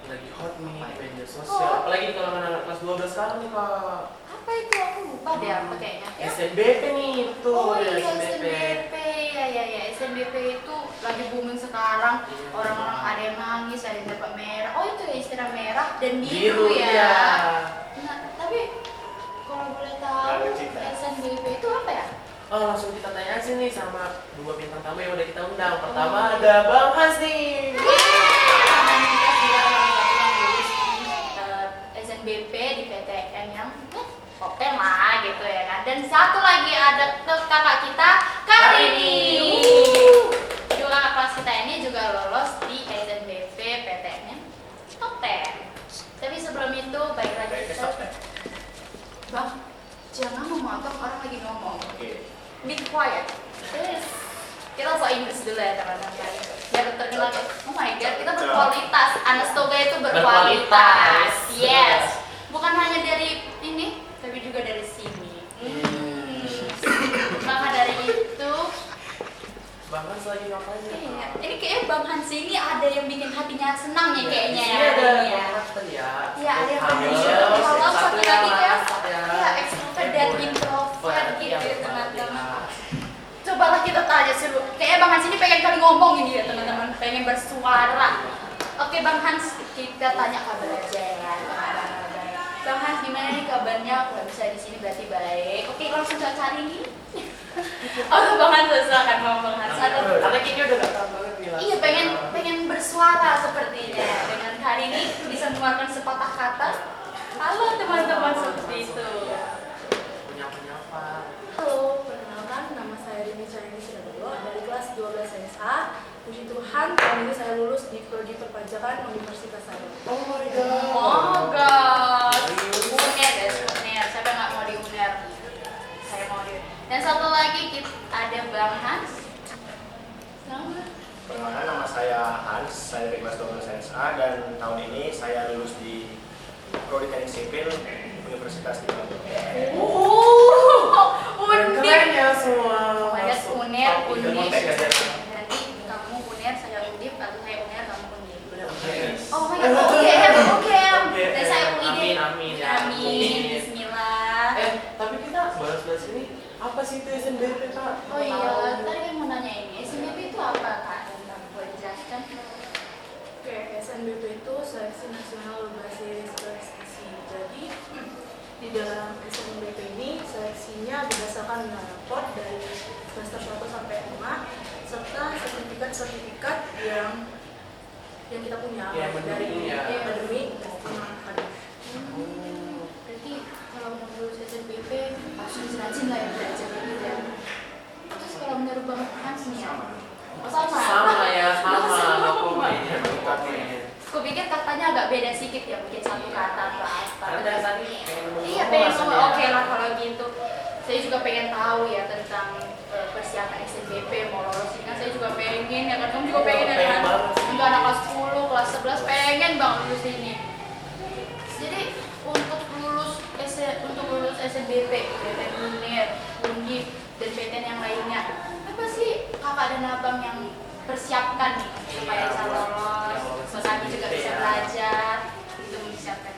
lagi hot nih di media sosial. Apalagi kalau anak kelas 12 sekarang nih Kak. Apa itu? Aku lupa deh apa kayaknya. SNBP nih itu. Oh ya, iya SNBP, ya SNBP itu lagi booming sekarang. Orang-orang ada yang nangis, ada yang dapat merah. Oh itu ya istilah merah dan biru ya. Iya. Nah tapi kalau boleh tahu SNBP itu apa ya? Oh langsung kita tanya aja nih sama dua bintang tamu yang udah kita undang. Pertama ada Bang Hans nih. SNBP di PTN yang oke lah gitu ya kan. Dan satu lagi ada kakak kita Karini. Dua kakak kelas kita ini juga lolos di SNBP PTN yang top 10. Tapi sebelum itu baik lagi kita Bang, jangan memotong orang lagi ngomong. Be quiet. Yes. Kita so Inggris dulu ya teman-teman. Biar terkenal. Oh my god, kita berkualitas. Anastoga itu berkualitas. Yes. Bukan hanya dari ini, tapi juga dari sini. Maka dari itu, Bang Hans lagi ngapain ya? iya. Ini kayaknya Bang Hans ini ada yang bikin hatinya senang ya kayaknya ya. Iya ada hari ini ya. Bang Hans tadi ya. Iya, ada yang Hamil, kalau satu satu yang lagi kan, masak ya. ya extrovert dan introvert gitu Iya, ya teman-teman. iya. Cobalah kita tanya seru. Kayaknya Bang Hans ini pengen kali ngomong ini ya teman-teman, pengen bersuara. Oke Bang Hans, kita tanya kabar aja ya. Bang Hans gimana nih kabarnya? Kalau bisa di sini berarti baik. Oke langsung kita cari nih. Oh Bang Hans silakan ngomong Bang Hans. Karena kayaknya udah gak tahu banget nih. Iya pengen bersuara sepertinya. Dengan kali ini bisa mengeluarkan sepatah kata. Halo teman-teman seperti itu. Menyapa. Halo, perkenalkan nama saya Rini Chayani Sirabelo dari kelas 12 SA. Puji Tuhan, tahun ini saya lulus di Prodi Perpajakan Universitas Sarjana. Oh my god. Oh god. Uner ya, uner. Siapa nggak mau di uner? Saya mau di. Dan satu lagi kita ada Bang Hans. Nama? Perkenalkan nama saya Hans, saya dari kelas 12 SA dan tahun ini saya lulus di Prodi Teknik Sipil Universitas di Bandung. Keren ya semua. Banyak uner, Udah undip. kontak aja. Nanti kamu uner, saya undip, atau saya uner, kamu undip. Oke. Oh my god, oke. Dan saya Amin, undip. amin, ya. Amin. Bismillah. Tapi kita bahas-bahas ini apa sih itu SNBP Kak? Oh iya, tadi kan mau nanya ini, SNBP itu apa Kak? Boleh jelaskan? Oke, SNBP itu Seleksi Nasional Berbasis Prestasi. Jadi, di dalam SNBP ini seleksinya berdasarkan nilai raport dari semester 1 sampai 5 serta sertifikat-sertifikat yang kita punya Ya, baik dari mendukung ya. akademik maupun non-akademik. Berarti kalau mau lulus SNBP harus rajin lah ya belajar gitu ya. Terus kalau menurut Bang Hans nih ya, Sama ya, sama. Dokumen. Aku pikir katanya agak beda sedikit ya, mungkin satu kata atau apa. Karena dari tadi pengen ngomong Iya pengen alasannya. ngomong, oke lah kalau gitu. Saya juga pengen tahu ya tentang persiapan SNBP mau lolos ini kan saya juga pengen ya kan, kamu juga pengen ya Pengen kan? banget sih. Enggak anak kelas 10, kelas 11 pengen banget lulus ini. Jadi untuk lulus SNBP, PTN UNER, UNDIP, dan PTN yang lainnya, apa sih kakak dan abang yang persiapkan nih supaya bisa lolos, Sosaki juga bisa belajar, itu mempersiapkan.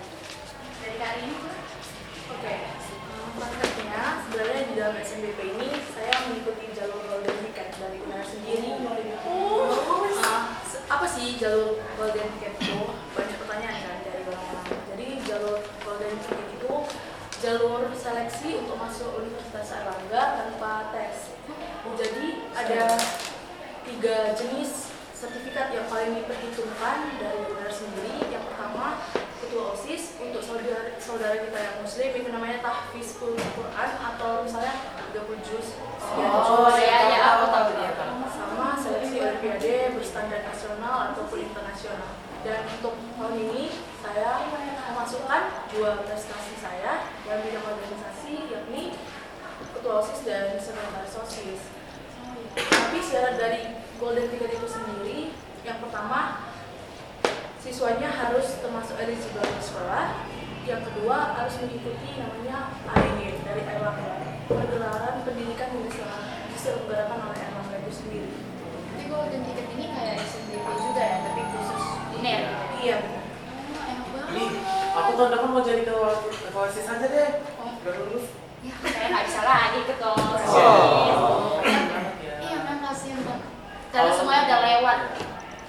Dari Kak Rini? Oke, prakteknya sebenarnya di dalam SNBP ini saya mengikuti jalur golden ticket dari UNER sendiri. Apa sih jalur golden ticket itu? Banyak pertanyaan kan dari orang-orang. Jadi jalur golden ticket itu jalur seleksi untuk masuk Universitas Airlangga tanpa tes. Jadi ada 3 jenis sertifikat yang paling diperhitungkan dari UNER sendiri. Yang pertama ketua OSIS untuk saudara kita yang muslim itu namanya tahfizul Quran atau misalnya 30 juz. Oh ya, aku tahu dia. Sama seleksi olimpiade berstandar nasional ataupun internasional. Dan untuk tahun ini saya memasukkan 2 prestasi saya dalam bidang organisasi, yakni ketua OSIS dan sekretaris OSIS. Tapi syarat dari golden ticket itu sendiri, yang pertama siswanya harus termasuk eligible di sekolah. Yang kedua harus mengikuti namanya AEG dari Airlangga, pergelaran pendidikan yang diselenggarakan oleh Airlangga itu sendiri. Tapi golden ticket ini kayak SNBP juga ya, tapi khusus UNER. Iya benar. Nih, aku tahun depan mau jadi ketua OSIS aja deh. Oh. Udah lulus. Ya, saya nggak bisa lagi ketua OSIS. Oh. Iya, memang kasihan Bang. Karena semuanya udah lewat.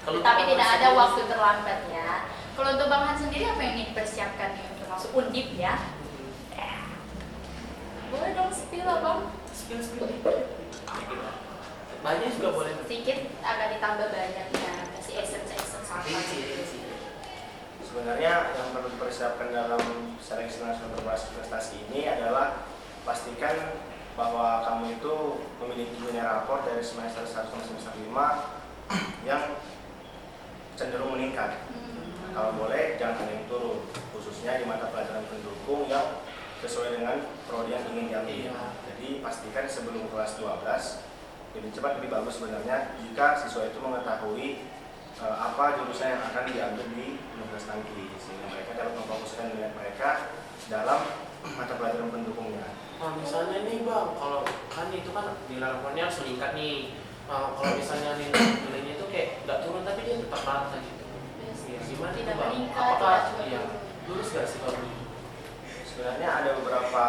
Tapi tidak ada waktu terlambat ya. Kalau untuk Bang Han sendiri apa yang ingin dipersiapkan nih untuk masuk Undip ya? Boleh dong spill Bang? Skill. Banyak juga boleh. Sedikit agak ditambah banyaknya. Kasih essence apa Rinci. Sebenarnya yang perlu dipersiapkan dalam seleksi nasional berbasis prestasi ini adalah pastikan bahwa kamu itu memiliki nilai rapor dari semester 1 sampai semester 5 yang cenderung meningkat. Kalau boleh jangan ada yang turun, khususnya di mata pelajaran pendukung yang sesuai dengan prodi yang ingin diambil. Jadi pastikan sebelum kelas 12 lebih cepat lebih bagus sebenarnya jika siswa itu mengetahui apa jurusan yang akan diambil di universitas nanti, sehingga mereka dapat memfokuskan minat mereka dalam mata pelajaran pendukungnya. Nah, misalnya nih Bang, kalau kan itu kan nilai rapornya harus meningkat nih. Kalau misalnya nilainya itu kayak nggak turun tapi dia tetap rata gitu. Ya, gimana Tidak tuh Bang? meningkat, Apakah tidak juga iya, turun. lulus nggak sih Bang? Sebenarnya ada beberapa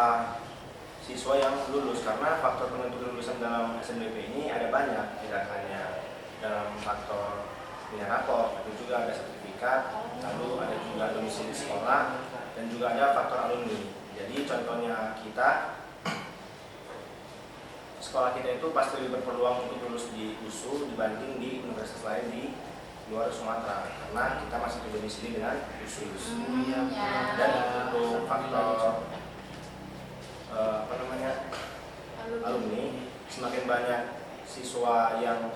siswa yang lulus karena faktor penentu lulusan dalam SNBP ini ada banyak, tidak hanya dalam faktor nilai rapor, tapi juga ada sertifikat, lalu ada juga domisili sekolah, dan juga ada faktor alumni. Jadi contohnya sekolah kita itu pasti lebih berpeluang untuk lulus di USU dibanding di universitas lain di luar Sumatera, karena kita masih berdomisili dengan USU. Ya. Dan untuk faktor alumni, semakin banyak siswa yang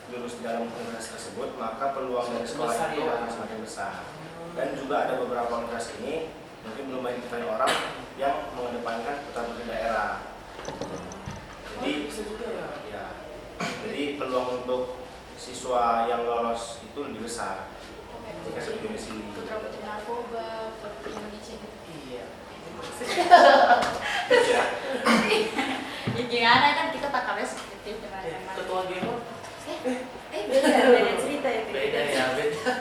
lulus di dalam universitas tersebut, maka peluang dari sekolah Besar, itu ya. akan semakin besar. Dan juga ada beberapa universitas ini mungkin belum banyak diketahui orang yang mengedepankan putra putri daerah. Jadi, bisa juga ya. ya, jadi peluang untuk siswa yang lolos itu lebih besar jika sudah domisili. Putra putri narkoba, putri Indonesia. Iya. Ya. Ya gimana kan kita takarnya sensitif teman-teman. Ketua gamer Beda cerita itu. beda ya, beda.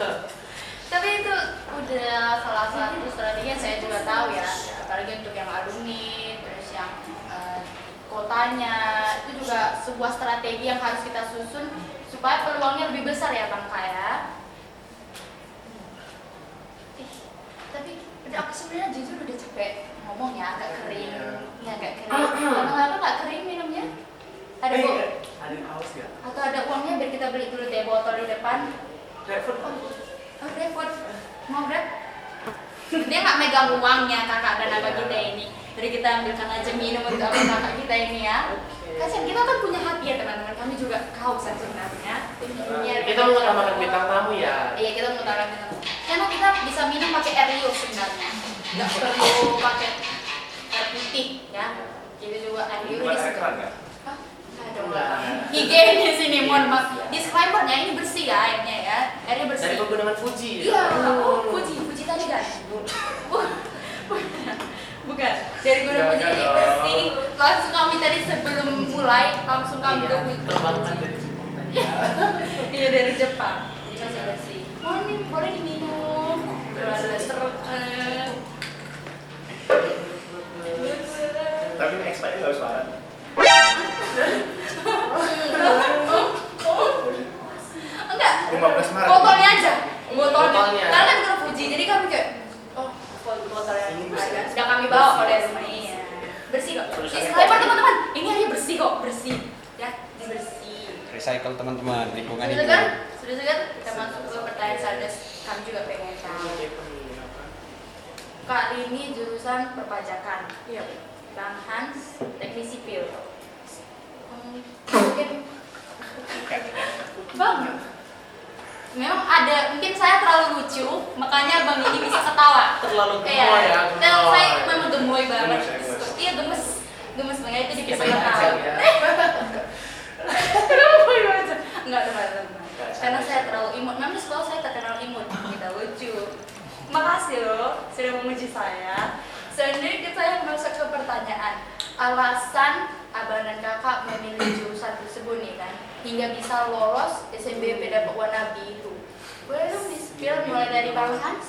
Tapi itu udah salah satu strategi yang saya juga tahu ya, apalagi untuk yang alumni, terus yang kotanya, itu juga sebuah strategi yang harus kita susun supaya peluangnya lebih besar ya Bang Kak ya. Tapi aku sebenarnya jujur udah capek ngomong ya, agak kering, ya agak kering. Lama-lama nggak kering minumnya? Ada bu? Ada haus ya? Atau ada uangnya biar kita beli dulu teh botol di depan? Repot. Oh, repot. Mau Grab? Dia nggak megang uangnya kakak dan abang kita ini. Jadi kita ambilkan aja minum untuk abang kakak kita ini ya. Kasian kita kan punya hati ya teman-teman. Kami juga kehausan sebenarnya. Kita mau tambahkan bintang tamu ya. Iya kita mau tambahkan bintang tamu. Karena kita bisa minum pakai air liur sebenarnya. Nggak perlu pakai air putih ya. Jadi juga air liur Bukan ini air keran nggak? higienis ini, mohon maaf. Disclaimernya ini bersih ya airnya ya. Airnya bersih. Dari pegunungan Fuji. Iya, Fuji tadi kan? Bukan. Dari Gunung Fuji ini bersih. Langsung kami tadi sebelum mulai langsung kami ke Fuji. Terbangkan dari Jepang tadi. Iya dari Jepang. Jadi masih bersih. Oh ini boleh diminum. Ada serut. Tapi ini expired nggak usah. Enggak. 15 Maret. Botolnya aja. Botolnya. Botolnya. Karena kan Gunung Fuji. Jadi kami kayak botolnya ada. Sudah kami bawa kok dari rumah ini. Bersih kok. Disclaimer teman-teman. Ini airnya bersih kok, bersih. Ya, ini bersih. Recycle teman-teman, lingkungan Sudah hidup. segar? Sudah segar? Kita masuk ke pertanyaan sardas. Kami juga pengen tahu. Kak ini jurusan perpajakan. Iya. Bang Hans teknik sipil. Mungkin Bang, memang ada, mungkin saya terlalu lucu, makanya Bang ini bisa ketawa. Terlalu gemoy Iya, ya. dan gemoy. saya memang gemoy banget. Gemes. Iya gemes banget itu Kita bisa aja ketawa. ya. Kenapa ya aja? Enggak teman-teman. Karena saya terlalu imut. Memang di sekolah saya terkenal imut, kita lucu. Makasih loh sudah memuji saya. Selanjutnya saya masuk ke pertanyaan. Alasan abang dan kakak memilih jurusan tersebut nih kan, hingga bisa lolos SNBP dapat warna biru. Boleh dong di-spill mulai dari Bang Hans?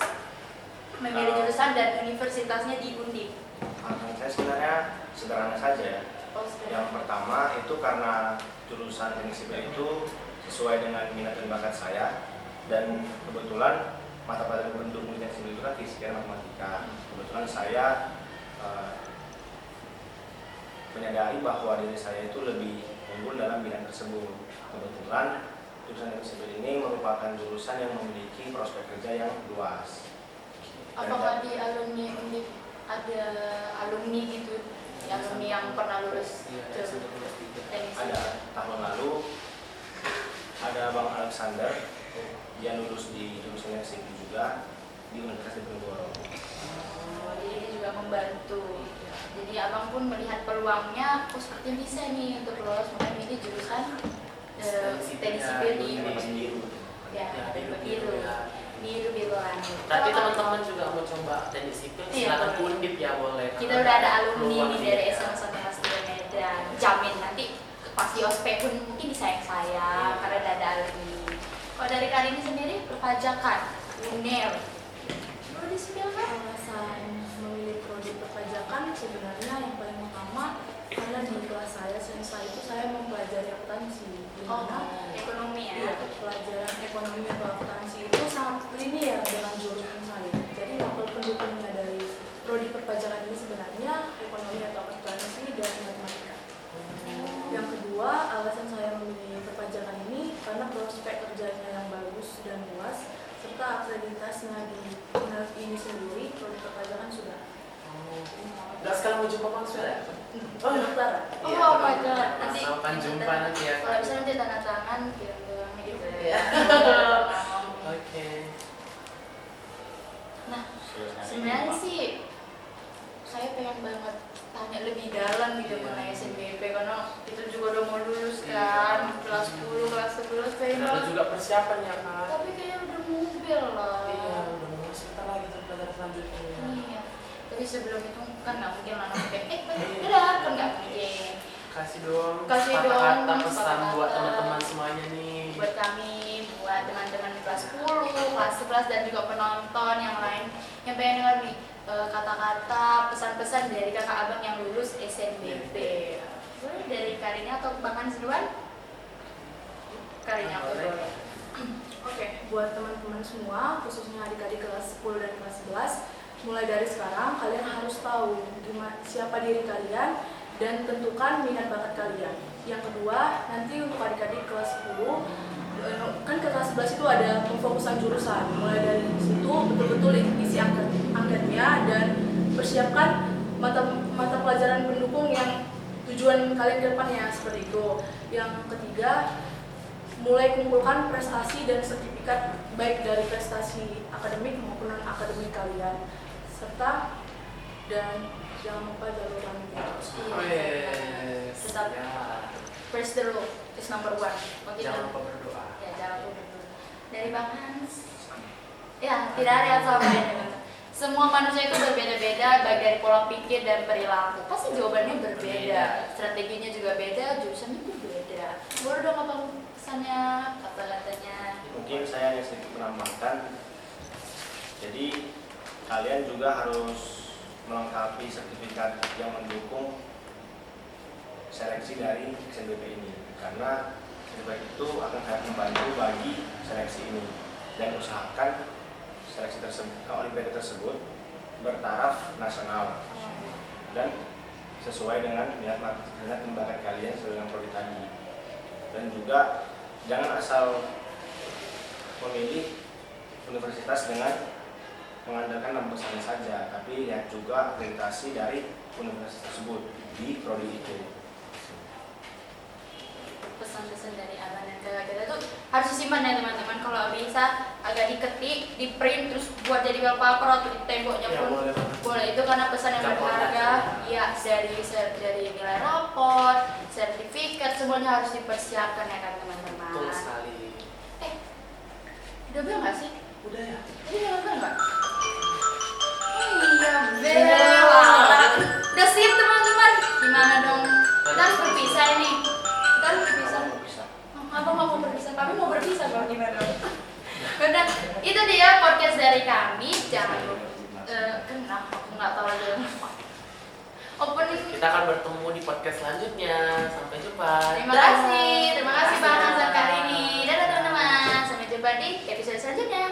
Memilih jurusan dan universitasnya di Undip. Alasan saya sebenarnya sederhana saja ya. Yang pertama itu karena jurusan teknik sipil itu sesuai dengan minat dan bakat saya, dan kebetulan mata pelajaran pendukung teknik sipil itu kan fisika dan matematika. Kebetulan saya menyadari bahwa diri saya itu lebih unggul dalam bidang tersebut. Kebetulan jurusan teknik sipil ini merupakan jurusan yang memiliki prospek kerja yang luas. Apakah di alumni Undip ada alumni gitu, alumni yang pernah lulus Iya, ke sudah kuliah 3. teknik Ada sipil? tahun lalu ada Bang Alexander, dia lulus di jurusan teknik sipil juga di Universitas Diponegoro. Oh, jadi dia juga membantu. Jadi abang pun melihat peluangnya, oh sepertinya bisa nih untuk lolos, makanya milih jurusan teknik sipil di biru. ya Ya, biru biruan. Tapi teman-teman juga mau coba teknik sipil, Iya, silakan boleh. Undip ya boleh. Kita Karena udah ada alumni peluang nih dari ya. SMA 1 kelas 3 Medan. Jamin nanti pasti ospek pun mungkin disayang saya karena udah ada alumni. Kalau dari kali ini sendiri perpajakan, UNER. Perlu disipilkan? Alasan memilih prodi perpajakan sebenarnya yang paling utama karena di kelas saya semester itu saya mempelajari akuntansi, di mana Ekonomi iya, ya. pelajaran ekonomi atau akuntansi itu sangat linear dengan jurusan saya. Jadi waktu pendukungnya dari prodi perpajakan ini sebenarnya ekonomi atau akuntansi dan matematika. Yang kedua, alasan saya memilih perpajakan ini karena prospek kerjanya yang bagus dan luas serta akreditasnya di UNER ini sendiri, prodi perpajakan sudah. Nggak sekali mau jumpa langsung ya? Oh, pendaftaran. Oh my god, nanti Asalkan jumpa nanti ya. kalau bisa nanti tanda tangan bilang gitu Iya. ya. Oke. Nah, sebenarnya sih saya pengen banget tanya lebih dalam gitu Iya. mengenai SNBP karena itu juga udah mau lulus kan, kelas 10, kelas 11 pengen Ada banget. juga persiapan ya kan? Tapi kayak udah mobil lah. Iya, udah mau sebentar lagi tuh pelajaran selanjutnya. Iya. Tapi sebelum itu kan nggak mungkin lah kayak udah kan nggak mungkin. Kasih dong Kasih kata-kata dong, pesan kata-kata. buat teman-teman semuanya nih. Buat kami, buat teman-teman kelas 10, kelas 11 dan juga penonton yang lain yang pengen dengar nih kata-kata, pesan-pesan dari kakak abang yang lulus SNBP. Boleh dari Karina atau Bang Hans duluan? Karina aku dulu. Oke, buat teman-teman semua, khususnya adik-adik kelas 10 dan kelas 11, mulai dari sekarang kalian harus tahu siapa diri kalian dan tentukan minat bakat kalian. Yang kedua, nanti untuk adik-adik kelas 10, kan ke kelas 11 itu ada pemfokusan jurusan. Mulai dari situ betul-betul isi angkatnya dan persiapkan mata pelajaran pendukung yang tujuan kalian ke depannya seperti itu. Yang ketiga, mulai kumpulkan prestasi dan sertifikat baik dari prestasi akademik maupun non akademik kalian, serta dan jangan lupa jalur lanjut. Tetap first the rule is number 1. Oke, Jangan lupa berdoa. ya jangan lupa berdoa. Dari Bang Hans, ya tidak ada yang sama ya teman-teman. Semua manusia itu berbeda-beda baik dari pola pikir dan perilaku. Pasti jawabannya berbeda, strateginya juga beda, jurusannya juga beda. Boleh dong apa pesannya, kata-katanya? Mungkin saya hanya sedikit menambahkan. Jadi kalian juga harus melengkapi sertifikat yang mendukung seleksi dari SNBP ini, karena sertifikat itu akan sangat membantu bagi seleksi ini, dan usahakan seleksi tersebut, olimpiade tersebut bertaraf nasional dan sesuai dengan minat dan bakat kalian sesuai dengan prodi tadi. Dan juga jangan asal memilih universitas dengan mengandalkan nama besarnya saja, tapi lihat juga akreditasi dari universitas tersebut di prodi itu. Pesan-pesan dari abang dan kakak kita tuh harus disimpan ya teman-teman. Kalau bisa agak diketik, di print terus buat jadi wallpaper atau di temboknya Ya, pun boleh. boleh. Itu karena pesan yang Campur berharga. aja. Ya dari nilai raport, sertifikat semuanya harus dipersiapkan ya kan teman-teman. Betul sekali. Udah bel nggak sih? Udah ya. Ini udah bel nggak? Oh iya bel. Udah sip teman-teman. Gimana dong? Kita harus berpisah ini. Kita harus berpisah. Apa mau berpisah? Kami mau berpisah kalau gimana? Udah, itu dia podcast dari kami. Jangan lupa akan bertemu di podcast selanjutnya. Sampai jumpa. Terima kasih Bang Hasan kali ini. Dadah teman-teman, sampai jumpa di episode selanjutnya.